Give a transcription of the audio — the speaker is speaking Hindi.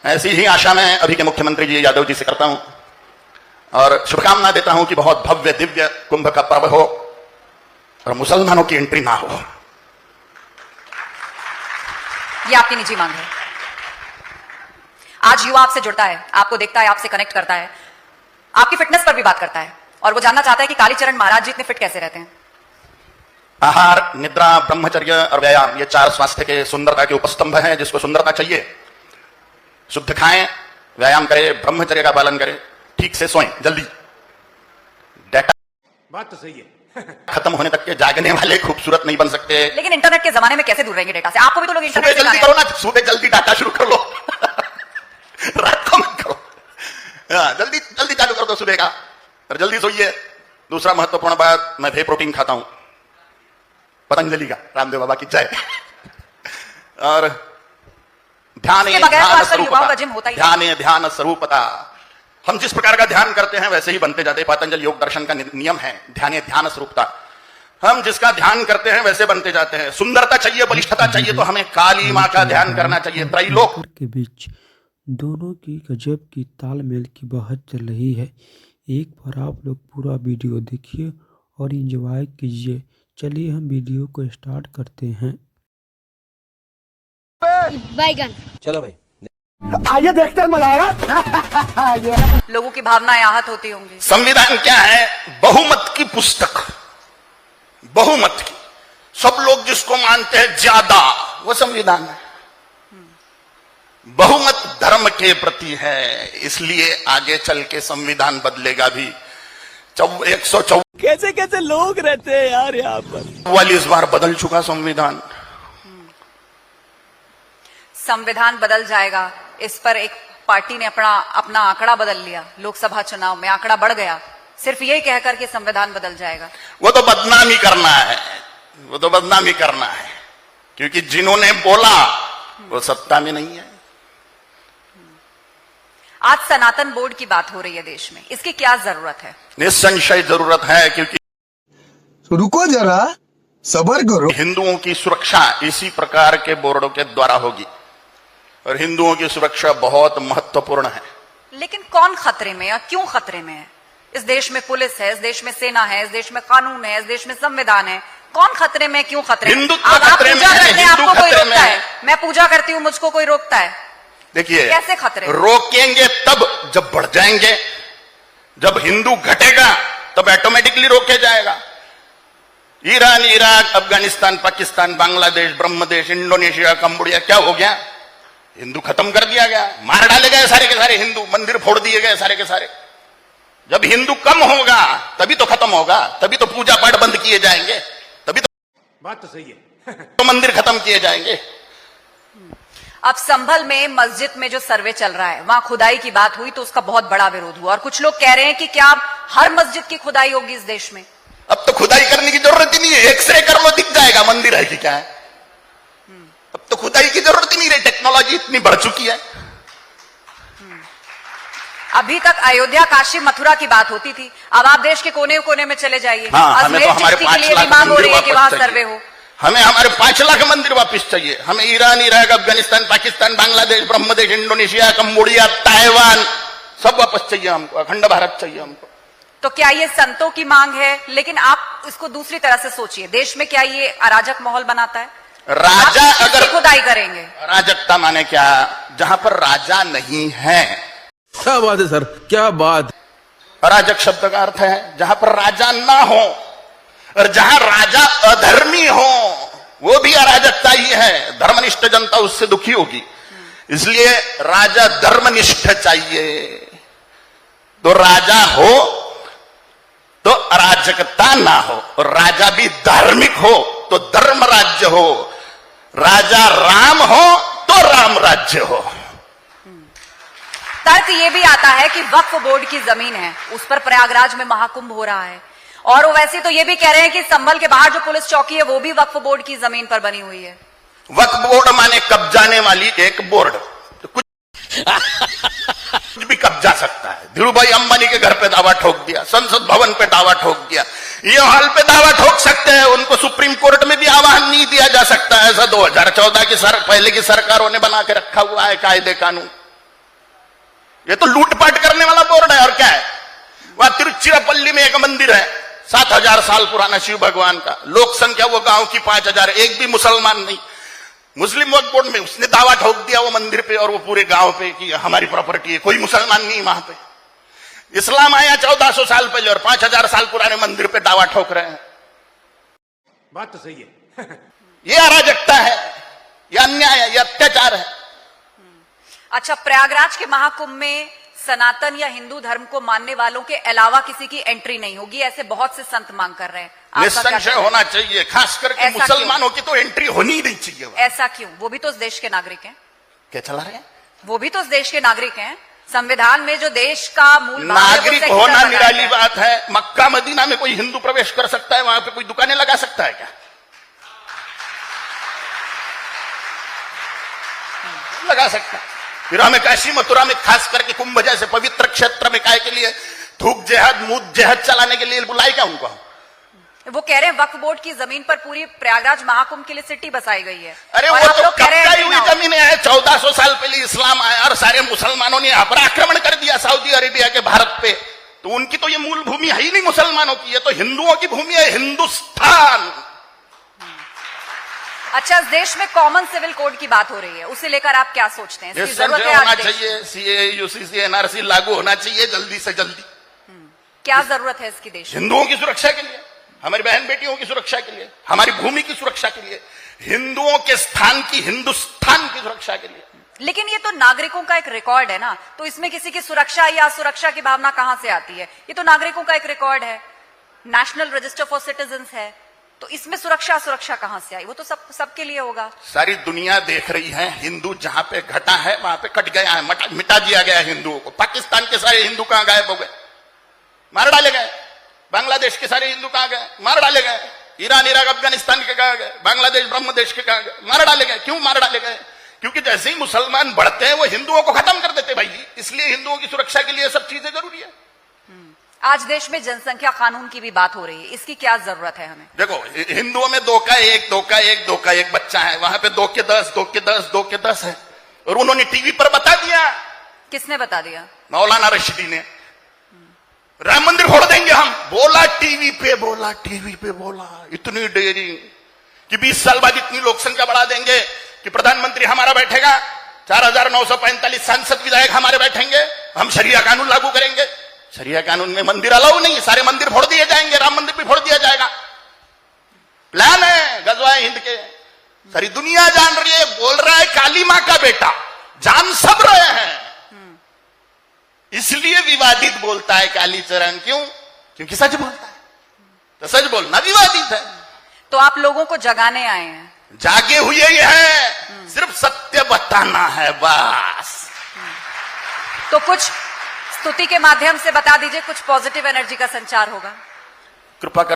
ऐसी ही आशा मैं अभी के मुख्यमंत्री जी यादव जी से करता हूं और शुभकामना देता हूं कि बहुत भव्य दिव्य कुंभ का पर्व हो और मुसलमानों की एंट्री ना हो। ये आपकी निजी मांग है। आज युवा आपसे जुड़ता है, आपको देखता है, आपसे कनेक्ट करता है, आपकी फिटनेस पर भी बात करता है और वो जानना चाहता है कि कालीचरण महाराज जी इतने फिट कैसे रहते हैं। आहार, निद्रा, ब्रह्मचर्य और व्यायाम, ये 4 स्वास्थ्य के सुंदरता के उपस्तंभ हैं। जिसको सुंदरता चाहिए, शुद्ध खाएं, व्यायाम करें, ब्रह्मचर्य का पालन करें, ठीक से सोएं जल्दी। डेटा बात तो सही है। खत्म होने तक के जागने वाले खूबसूरत नहीं बन सकते। लेकिन इंटरनेट के जमाने में कैसे दूर रहेंगे डेटा से? आपको भी तो लोग सुबह इंटरनेट जल्दी करो ना, सुबह जल्दी डाटा शुरू कर लो रात को मत करो। जल्दी जल्दी चालू कर दो सुबह का और जल्दी सोइए। दूसरा महत्वपूर्ण बात, मैं वे प्रोटीन खाता हूं, पतंजलि का, रामदेव बाबा की जय। और ध्यान ध्यान स्वरूपता। हम जिस प्रकार का ध्यान करते हैं वैसे ही बनते जाते हैं। पतंजलि योग दर्शन का नियम है, ध्यान स्वरूपता। हम जिसका ध्यान करते हैं वैसे बनते जाते हैं। सुंदरता चाहिए, बलिष्ठता चाहिए तो हमें काली मां का ध्यान करना चाहिए। त्रैलोक के बीच दोनों की गजब की तालमेल की बात चल रही है। एक बार आप लोग पूरा वीडियो देखिए और एंजॉय कीजिए। चलिए हम वीडियो को स्टार्ट करते हैं। बैगन चलो भाई, आइए देखते हैं, मजा आएगा। लोगों की भावनाएं आहत होती होंगी। संविधान क्या है? बहुमत की पुस्तक, बहुमत की। सब लोग जिसको मानते हैं ज्यादा, वो संविधान है। बहुमत धर्म के प्रति है, इसलिए आगे चल के संविधान बदलेगा भी। 144 कैसे कैसे लोग रहते हैं यार यहाँ पर। 44 बार बदल चुका संविधान। संविधान बदल जाएगा, इस पर एक पार्टी ने अपना आंकड़ा बदल लिया। लोकसभा चुनाव में आंकड़ा बढ़ गया, सिर्फ यही कहकर कि संविधान बदल जाएगा। वो तो बदनामी करना है, वो तो बदनामी करना है, क्योंकि जिन्होंने बोला वो सत्ता में नहीं है। आज सनातन बोर्ड की बात हो रही है देश में, इसकी क्या जरूरत है? निसंशय जरूरत है, क्योंकि रुको जरा, सब्र करो। हिंदुओं की सुरक्षा इसी प्रकार के बोर्डों के द्वारा होगी और हिंदुओं की सुरक्षा बहुत महत्वपूर्ण है। लेकिन कौन खतरे में या क्यों खतरे में है? इस देश में पुलिस है, इस देश में सेना है, इस देश में कानून है, इस देश में संविधान है। कौन खतरे में, क्यों खतरे में? हिंदुत्व आप खतरे में पूजा है, करते हैं, हिंदू आपको कोई खतरे रोकता में है? मैं पूजा करती हूँ, मुझको कोई रोकता है? देखिए, कैसे खतरे? रोकेंगे तब जब बढ़ जाएंगे। जब हिंदू घटेगा तब ऑटोमेटिकली रोके जाएगा। Iran, Iraq, Afghanistan, Pakistan, Bangladesh, Brahmadesh, Indonesia, Cambodia, क्या हो गया? हिंदू खत्म कर दिया गया, मार डाले गए सारे के सारे हिंदू, मंदिर फोड़ दिए गए सारे के सारे। जब हिंदू कम होगा तभी तो खत्म होगा, तभी तो पूजा पाठ बंद किए जाएंगे, तभी तो बात तो सही है। तो मंदिर खत्म किए जाएंगे। अब संभल में मस्जिद में जो सर्वे चल रहा है, वहां खुदाई की बात हुई तो उसका बहुत बड़ा विरोध हुआ और कुछ लोग कह रहे हैं कि क्या हर मस्जिद की खुदाई होगी इस देश में? अब तो खुदाई करने की जरूरत ही नहीं है, एक्सरे कर लो दिख जाएगा मंदिर है कि क्या है। अब तो खुदाई की जरूरत ही नहीं रही, टेक्नोलॉजी इतनी बढ़ चुकी है। अभी तक अयोध्या, काशी, मथुरा की बात होती थी, अब आप देश के कोने कोने में चले जाइए। हमें तो हमारे चिश्ती के लिए भी मांग हो रही है कि वहां सर्वे हो। हमें हमारे 5 लाख मंदिर वापस चाहिए। हमें Iran, Iraq, Afghanistan, Pakistan, Bangladesh, Brahmadesh, Indonesia, Cambodia, Taiwan सब वापस चाहिए हमको। अखंड भारत चाहिए हमको। तो क्या ये संतों की मांग है? लेकिन आप इसको दूसरी तरह से सोचिए, देश में क्या ये अराजक माहौल बनाता है? राजा अगर खुदाई करेंगे, अराजकता माने क्या? जहां पर राजा नहीं है। क्या बात है सर, क्या बात। अराजक शब्द का अर्थ है जहां पर राजा ना हो, और जहां राजा अधर्मी हो वो भी अराजकता ही है। धर्मनिष्ठ जनता उससे दुखी होगी, इसलिए राजा धर्मनिष्ठ चाहिए। तो राजा हो तो अराजकता ना हो, और राजा भी धार्मिक हो तो धर्म राज्य हो, राजा राम हो तो राम राज्य हो। तर्क ये भी आता है कि वक्फ बोर्ड की जमीन है, उस पर प्रयागराज में महाकुंभ हो रहा है, और वो वैसे तो ये भी कह रहे हैं कि संभल के बाहर जो पुलिस चौकी है वो भी वक्फ बोर्ड की जमीन पर बनी हुई है। वक्फ बोर्ड माने कब्जाने वाली एक बोर्ड, तो कुछ भी कब्जा सकता है। धीरूभाई अंबानी के घर पे दावा ठोक दिया, संसद भवन पे दावा ठोक दिया, ये हॉल पे दावा ठोक सकते हैं। उनको सुप्रीम कोर्ट में भी आह्वान नहीं दिया जा सकता। ऐसा 2014 की पहले की सरकारों ने बना के रखा हुआ है कायदे कानून। ये तो लूटपाट करने वाला बोर्ड है और क्या है। वहां तिरुचिरापल्ली में एक मंदिर है 7000 साल पुराना शिव भगवान का, लोक संख्या वो गांव की 5000, एक भी मुसलमान नहीं। मुस्लिम वक्फ बोर्ड में उसने दावा ठोक दिया वो मंदिर पे और वो पूरे गांव पे कि हमारी प्रॉपर्टी है, कोई मुसलमान नहीं वहां पे। इस्लाम आया 1400 साल पहले और 5000 साल पुराने मंदिर पे दावा ठोक रहे हैं। बात तो सही है। ये अराजकता है, ये अन्याय है, ये अत्याचार है। अच्छा, प्रयागराज के महाकुंभ में सनातन या हिंदू धर्म को मानने वालों के अलावा किसी की एंट्री नहीं होगी, ऐसे बहुत से संत मांग कर रहे हैं। निस्संशय होना चाहिए, खास करके ऐसा मुसलमानों की तो एंट्री होनी ही नहीं चाहिए। ऐसा क्यों? वो भी तो उस देश के नागरिक हैं। क्या चला रहे हैं? वो भी तो उस देश के नागरिक हैं। संविधान में जो देश का मूल भाव है, वो नागरिक सेक्युलर होना बनाया निराली गया है। बात है। मक्का मदीना में कोई हिंदू प्रवेश कर सकता है, वहां पे कोई दुकानें लगा सकता है क्या? लगा सकता है। फिर हमें काशी मथुरा में खास करके कुंभ जैसे पवित्र क्षेत्र में काय के लिए थूक जेहद मूद जेहद चलाने के लिए बुलाए क्या उनको? वो कह रहे हैं वक्फ बोर्ड की जमीन पर पूरी प्रयागराज महाकुंभ के लिए सिटी बसाई गई है। अरे और वो आप तो लोग कह रहे हैं कब्जा हुई entry ना हो। जमीनें हैं। 1400 साल पहले इस्लाम आया और सारे मुसलमानों ने यहाँ पर आक्रमण कर दिया सऊदी अरेबिया के भारत पे, तो उनकी तो ये मूल भूमि है ही नहीं मुसलमानों की, ये तो हिंदुओं की भूमि है, हिंदुस्तान। अच्छा, इस देश में कॉमन सिविल कोड की बात हो रही है, उसे लेकर आप क्या सोचते हैं? इसकी जरूरत निस्संशय है होना आज देश? चाहिए, सीए यूसीसी एनआरसी लागू होना चाहिए जल्दी से जल्दी। क्या जरूरत है इसकी देश में? हिंदुओं की सुरक्षा के लिए, हमारी बहन बेटियों की सुरक्षा के लिए, हमारी भूमि की सुरक्षा के लिए, हिंदुओं के स्थान की, हिंदुस्तान की सुरक्षा के लिए। लेकिन ये तो नागरिकों का एक रिकॉर्ड है ना, तो इसमें किसी की सुरक्षा या असुरक्षा की भावना कहां से आती है? ये तो नागरिकों का एक रिकॉर्ड है, नेशनल रजिस्टर फॉर सिटीजन्स है, तो इसमें सुरक्षा असुरक्षा कहां से आई? वो तो सबके लिए होगा। सारी दुनिया देख रही है, हिंदू जहां पे घटा है वहां पे कट गया है, मिटा दिया गया है हिंदुओं को। पाकिस्तान के सारे हिंदू कहां गायब हो गए? मार डाले गए। बांग्लादेश के सारे हिंदू कहां गए? मार डाले गए। ईरान, इराक, अफगानिस्तान के कहां गए? बांग्लादेश, ब्रह्म देश के कहां गए? मार डाले गए। क्यों मार डाले गए? क्योंकि जैसे ही मुसलमान बढ़ते हैं वो हिंदुओं को खत्म कर देते भाई। इसलिए हिंदुओं की सुरक्षा के लिए सब चीजें जरूरी है। आज देश में जनसंख्या कानून की भी बात हो रही है, इसकी क्या जरूरत है हमें? देखो, हिंदुओं में 2 का 1 बच्चा है, वहां पे 2 के 10 है, और उन्होंने टीवी पर बता दिया। किसने बता दिया? मौलाना रशीदी ने, राम मंदिर फोड़ देंगे हम। बोला टीवी पे बोला, इतनी डेयरिंग कि 20 साल बाद इतनी लोक संख्या बढ़ा देंगे कि प्रधानमंत्री हमारा बैठेगा, 4945 सांसद विधायक हमारे बैठेंगे, हम शरिया कानून लागू करेंगे। शरिया कानून में मंदिर अलाउ नहीं, सारे मंदिर फोड़ दिए जाएंगे, राम मंदिर भी फोड़ दिया जाएगा। प्लान है गजवाए हिंद के, सारी दुनिया जान रही है। बोल रहा है काली मां का बेटा, जान सब रहे हैं, इसलिए विवादित बोलता है कालीचरण। क्यों? क्योंकि सच बोलता है, तो सच बोलना विवादित है। तो आप लोगों को जगाने आए हैं? जागे हुए ही है, सिर्फ सत्य बताना है बस। तो कुछ स्तुति के माध्यम से बता दीजिए, कुछ पॉजिटिव एनर्जी का संचार होगा। कृपा कर